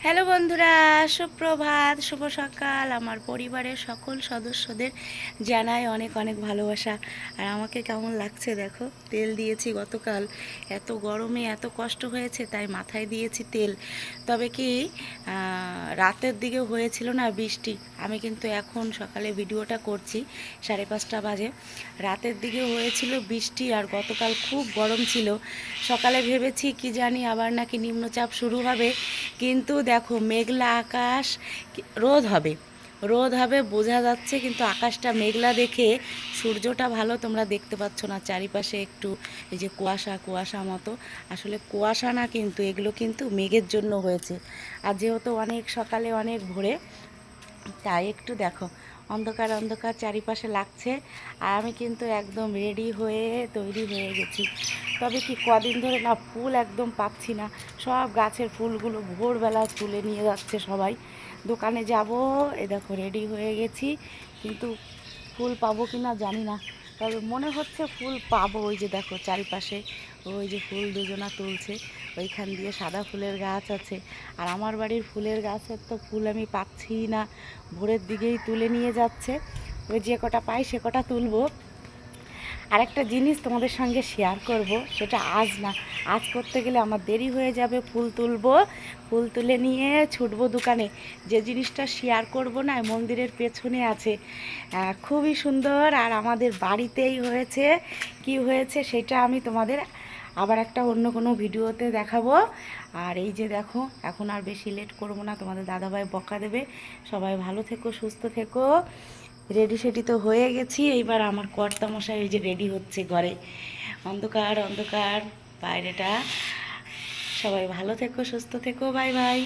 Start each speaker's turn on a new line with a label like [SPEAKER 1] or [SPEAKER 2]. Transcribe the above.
[SPEAKER 1] Hello বন্ধুরা, সুপ্রভাত, শুভ সকাল। আমার পরিবারের সকল সদস্যদের জানাই অনেক অনেক ভালোবাসা। আর আমাকে কেমন লাগছে দেখো, তেল দিয়েছি গতকাল। এত গরমে এত কষ্ট হয়েছে তাই মাথায় দিয়েছি তেল। তবে কি রাতের দিকে হয়েছিল না বৃষ্টি, আমি কিন্তু এখন সকালে ভিডিওটা করছি 5:30 বাজে। রাতের দিকে হয়েছিল বৃষ্টি আর গতকাল খুব গরম ছিল। সকালে ভেবেছি কি জানি আবার নাকি নিম্নচাপ শুরু হবে, কিন্তু দেখো মেঘলা আকাশ, রোদ হবে বোঝা যাচ্ছে, কিন্তু আকাশটা মেঘলা দেখে সূর্যটা ভালো তোমরা দেখতে পাচ্ছ না। চারিপাশে একটু এই যে কুয়াশা কুয়াশা মতো, আসলে কুয়াশা না, কিন্তু এগুলো কিন্তু মেঘের জন্য হয়েছে। আর যেহেতু অনেক সকালে অনেক ভোরে, তাই একটু দেখো অন্ধকার অন্ধকার চারিপাশে লাগছে। আর আমি কিন্তু একদম রেডি হয়ে তৈরি হয়ে গেছি। তবে কি কদিন ধরে না ফুল একদম পাচ্ছি না। সব গাছের ফুলগুলো ভোরবেলা তুলে নিয়ে যাচ্ছে সবাই। দোকানে যাব, এ দেখো রেডি হয়ে গেছি, কিন্তু ফুল পাবো কি না জানি না। তবে মনে হচ্ছে ফুল পাবো। ওই যে দেখো চারিপাশে ওই যে ফুল দুজনা তুলছে, ওইখান দিয়ে সাদা ফুলের গাছ আছে। আর আমার বাড়ির ফুলের গাছের তো ফুল আমি পাচ্ছি না, ভোরের দিকেই তুলে নিয়ে যাচ্ছে। ওই যে কটা পাই সে কটা তুলবো। আর একটা জিনিস তোমাদের সঙ্গে শেয়ার করব, সেটা আজ না, আজ করতে গেলে আমার দেরি হয়ে যাবে। ফুল তুলবো, ফুল তুলে নিয়ে ছুটবো দোকানে। যে জিনিসটা শেয়ার করব না, মন্দিরের পেছনে আছে, খুবই সুন্দর। আর আমাদের বাড়িতেই হয়েছে। কি হয়েছে সেটা আমি তোমাদের আবার একটা অন্য কোনো ভিডিওতে দেখাবো। আর এই যে দেখো, এখন আর বেশি লেট করব না, তোমাদের দাদাভাই বকা দেবে। সবাই ভালো থেকো, সুস্থ থেকো। রেডি সেডি তো হয়ে গেছি, এইবার আমার কর্তামশাই এই যে রেডি হচ্ছে ঘরে। অন্ধকার অন্ধকার বাইরেটা। সবাই ভালো থেকো, সুস্থ থেকো, বাই বাই।